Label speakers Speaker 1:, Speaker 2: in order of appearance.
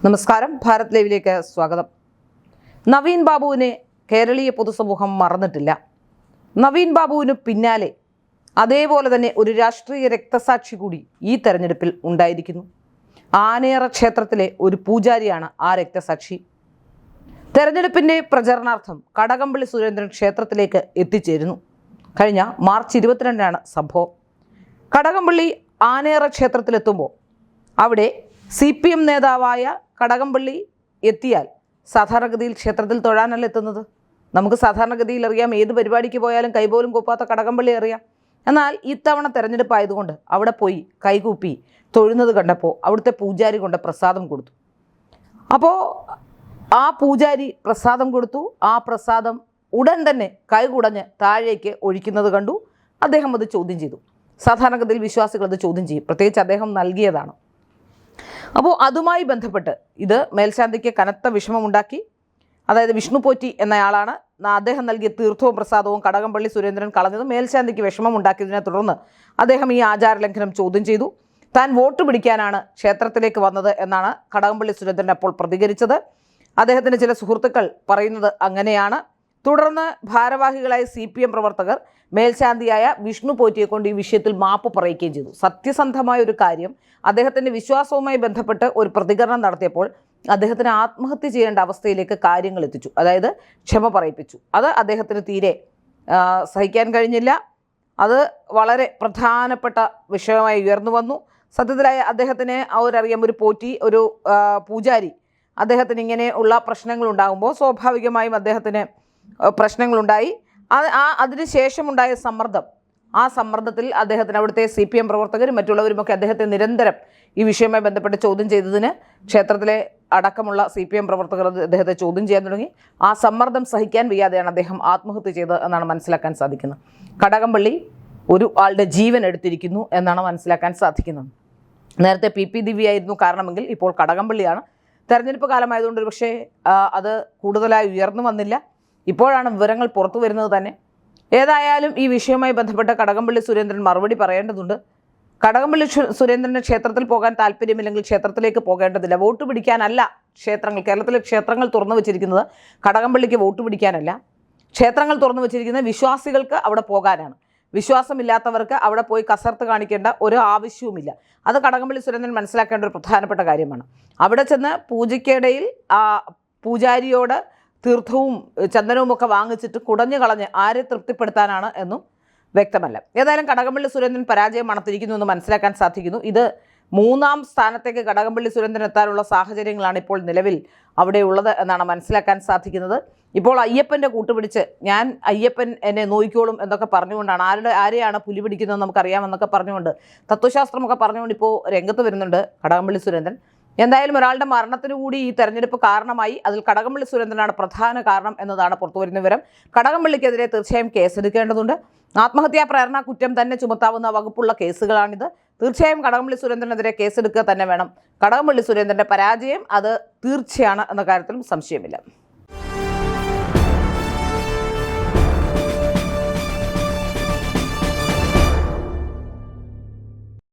Speaker 1: നമസ്കാരം, ഭാരത് ലൈവിലേക്ക് സ്വാഗതം. നവീൻ ബാബുവിനെ കേരളീയ പൊതുസമൂഹം മറന്നിട്ടില്ല. നവീൻ ബാബുവിന് പിന്നാലെ അതേപോലെ തന്നെ ഒരു രാഷ്ട്രീയ രക്തസാക്ഷി കൂടി ഈ തെരഞ്ഞെടുപ്പിൽ ഉണ്ടായിരിക്കുന്നു. ആനേറ ക്ഷേത്രത്തിലെ ഒരു പൂജാരിയാണ് ആ രക്തസാക്ഷി. തെരഞ്ഞെടുപ്പിൻ്റെ പ്രചരണാർത്ഥം കടകംപള്ളി സുരേന്ദ്രൻ ക്ഷേത്രത്തിലേക്ക് എത്തിച്ചേരുന്നു. കഴിഞ്ഞ മാർച്ച് 22-നാണ് സംഭവം. കടകംപള്ളി ആനേറ ക്ഷേത്രത്തിലെത്തുമ്പോൾ അവിടെ CPM നേതാവായ കടകംപള്ളി എത്തിയാൽ സാധാരണഗതിയിൽ ക്ഷേത്രത്തിൽ തൊഴാനല്ല എത്തുന്നത്. നമുക്ക് സാധാരണഗതിയിൽ അറിയാം, ഏത് പരിപാടിക്ക് പോയാലും കൈപോലും കൊപ്പാത്ത കടകംപള്ളി അറിയാം. എന്നാൽ ഇത്തവണ തെരഞ്ഞെടുപ്പ് ആയതുകൊണ്ട് അവിടെ പോയി കൈകൂപ്പി തൊഴുന്നത് കണ്ടപ്പോൾ അവിടുത്തെ പൂജാരി കൊണ്ട് പ്രസാദം കൊടുത്തു. അപ്പോൾ ആ പൂജാരി പ്രസാദം കൊടുത്തു. ആ പ്രസാദം ഉടൻ തന്നെ കൈകുടഞ്ഞ് താഴേക്ക് ഒഴിക്കുന്നത് കണ്ടു. അദ്ദേഹം അത് ചോദ്യം ചെയ്തു. സാധാരണഗതിയിൽ വിശ്വാസികൾ അത് ചോദ്യം ചെയ്യും, പ്രത്യേകിച്ച് അദ്ദേഹം നൽകിയതാണ്. അപ്പോൾ അതുമായി ബന്ധപ്പെട്ട് ഇത് മേൽശാന്തിക്ക് കനത്ത വിഷമമുണ്ടാക്കി. അതായത് വിഷ്ണു പോറ്റി എന്നയാളാണ് അദ്ദേഹം നൽകിയ തീർത്ഥവും പ്രസാദവും കടകംപള്ളി സുരേന്ദ്രൻ കളഞ്ഞത്. മേൽശാന്തിക്ക് വിഷമമുണ്ടാക്കിയതിനെ തുടർന്ന് അദ്ദേഹം ഈ ആചാരലംഘനം ചോദ്യം ചെയ്തു. താൻ വോട്ട് പിടിക്കാനാണ് ക്ഷേത്രത്തിലേക്ക് വന്നത് എന്നാണ് കടകംപള്ളി സുരേന്ദ്രൻ അപ്പോൾ പ്രതികരിച്ചത്. അദ്ദേഹത്തിൻ്റെ ചില സുഹൃത്തുക്കൾ പറയുന്നത് അങ്ങനെയാണ്. തുടർന്ന് ഭാരവാഹികളായ CPM പ്രവർത്തകർ മേൽശാന്തിയായ വിഷ്ണു പോറ്റിയെ കൊണ്ട് ഈ വിഷയത്തിൽ മാപ്പ് പറയിക്കുകയും ചെയ്തു. സത്യസന്ധമായ ഒരു കാര്യം, അദ്ദേഹത്തിൻ്റെ വിശ്വാസവുമായി ബന്ധപ്പെട്ട് ഒരു പ്രതികരണം നടത്തിയപ്പോൾ അദ്ദേഹത്തിന് ആത്മഹത്യ ചെയ്യേണ്ട അവസ്ഥയിലേക്ക് കാര്യങ്ങൾ എത്തിച്ചു. അതായത് ക്ഷമ പറയിപ്പിച്ചു. അത് അദ്ദേഹത്തിന് തീരെ സഹിക്കാൻ കഴിഞ്ഞില്ല. അത് വളരെ പ്രധാനപ്പെട്ട വിഷയമായി ഉയർന്നു വന്നു. സത്യത്തിലായ അദ്ദേഹത്തിന് അവരറിയാം, ഒരു പോറ്റി, ഒരു പൂജാരി, അദ്ദേഹത്തിന് ഇങ്ങനെ ഉള്ള പ്രശ്നങ്ങളുണ്ടാകുമ്പോൾ സ്വാഭാവികമായും അദ്ദേഹത്തിന് പ്രശ്നങ്ങളുണ്ടായി. അതിനുശേഷമുണ്ടായ സമ്മർദ്ദം, ആ സമ്മർദ്ദത്തിൽ അദ്ദേഹത്തിന് അവിടുത്തെ CPM പ്രവർത്തകരും മറ്റുള്ളവരുമൊക്കെ അദ്ദേഹത്തെ നിരന്തരം ഈ വിഷയവുമായി ബന്ധപ്പെട്ട് ചോദ്യം ചെയ്തതിന് ക്ഷേത്രത്തിലെ അടക്കമുള്ള CPM പ്രവർത്തകർ അദ്ദേഹത്തെ ചോദ്യം ചെയ്യാൻ തുടങ്ങി. ആ സമ്മർദ്ദം സഹിക്കാൻ വയ്യാതെയാണ് അദ്ദേഹം ആത്മഹത്യ ചെയ്തത് എന്നാണ് മനസ്സിലാക്കാൻ സാധിക്കുന്നത്. കടകംപള്ളി ഒരു ആളുടെ ജീവൻ എടുത്തിരിക്കുന്നു എന്നാണ് മനസ്സിലാക്കാൻ സാധിക്കുന്നത്. നേരത്തെ PP ദിവ്യ ആയിരുന്നു കാരണമെങ്കിൽ ഇപ്പോൾ കടകംപള്ളിയാണ്. തെരഞ്ഞെടുപ്പ് കാലമായതുകൊണ്ട് ഒരു പക്ഷേ അത് കൂടുതലായി ഉയർന്നു വന്നില്ല. ഇപ്പോഴാണ് വിവരങ്ങൾ പുറത്തു വരുന്നത് തന്നെ. ഏതായാലും ഈ വിഷയവുമായി ബന്ധപ്പെട്ട് കടകംപള്ളി സുരേന്ദ്രൻ മറുപടി പറയേണ്ടതുണ്ട്. കടകംപള്ളി സുരേന്ദ്രന് ക്ഷേത്രത്തിൽ പോകാൻ താല്പര്യമില്ലെങ്കിൽ ക്ഷേത്രത്തിലേക്ക് പോകേണ്ടതില്ല. വോട്ട് പിടിക്കാനല്ല ക്ഷേത്രങ്ങൾ, കേരളത്തിലെ ക്ഷേത്രങ്ങൾ തുറന്നു വച്ചിരിക്കുന്നത് കടകംപള്ളിക്ക് വോട്ട് പിടിക്കാനല്ല. ക്ഷേത്രങ്ങൾ തുറന്നു വച്ചിരിക്കുന്നത് വിശ്വാസികൾക്ക് അവിടെ പോകാനാണ്. വിശ്വാസമില്ലാത്തവർക്ക് അവിടെ പോയി കസർത്ത് കാണിക്കേണ്ട ഒരു ആവശ്യവുമില്ല. അത് കടകംപള്ളി സുരേന്ദ്രൻ മനസ്സിലാക്കേണ്ട ഒരു പ്രധാനപ്പെട്ട കാര്യമാണ്. അവിടെ ചെന്ന് പൂജയ്ക്കിടയിൽ പൂജാരിയോട് തീർത്ഥവും ചന്ദനവും ഒക്കെ വാങ്ങിച്ചിട്ട് കുടഞ്ഞു കളഞ്ഞ് ആരെ തൃപ്തിപ്പെടുത്താനാണ് എന്നും വ്യക്തമല്ല. ഏതായാലും കടകംപള്ളി സുരേന്ദ്രൻ പരാജയം മണത്തിരിക്കുന്നു എന്ന് മനസ്സിലാക്കാൻ സാധിക്കുന്നു. ഇത് 3-ാം സ്ഥാനത്തേക്ക് കടകംപള്ളി സുരേന്ദ്രൻ എത്താനുള്ള സാഹചര്യങ്ങളാണ് ഇപ്പോൾ നിലവിൽ അവിടെ ഉള്ളത് എന്നാണ് മനസ്സിലാക്കാൻ സാധിക്കുന്നത്. ഇപ്പോൾ അയ്യപ്പൻ്റെ കൂട്ടുപിടിച്ച് ഞാൻ അയ്യപ്പൻ എന്നെ നോയിക്കോളും എന്നൊക്കെ പറഞ്ഞുകൊണ്ടാണ്, ആരെയാണ് പുലി പിടിക്കുന്നതെന്ന് നമുക്കറിയാമെന്നൊക്കെ പറഞ്ഞുകൊണ്ട്, തത്വശാസ്ത്രമൊക്കെ പറഞ്ഞുകൊണ്ട് ഇപ്പോൾ രംഗത്ത് വരുന്നുണ്ട് കടകംപള്ളി സുരേന്ദ്രൻ. എന്തായാലും ഒരാളുടെ മരണത്തിന് കൂടി ഈ തെരഞ്ഞെടുപ്പ് കാരണമായി. അതിൽ കടകംപള്ളി സുരേന്ദ്രനാണ് പ്രധാന കാരണം എന്നതാണ് പുറത്തുവരുന്ന വിവരം. കടകംപള്ളിക്കെതിരെ തീർച്ചയായും കേസെടുക്കേണ്ടതുണ്ട്. ആത്മഹത്യാ പ്രേരണ കുറ്റം തന്നെ ചുമത്താവുന്ന വകുപ്പുള്ള കേസുകളാണിത്. തീർച്ചയായും കടകംപള്ളി സുരേന്ദ്രനെതിരെ കേസെടുക്കുക തന്നെ വേണം. കടകംപള്ളി സുരേന്ദ്രൻ്റെ പരാജയം അത് തീർച്ചയാണ് എന്ന കാര്യത്തിലും സംശയമില്ല.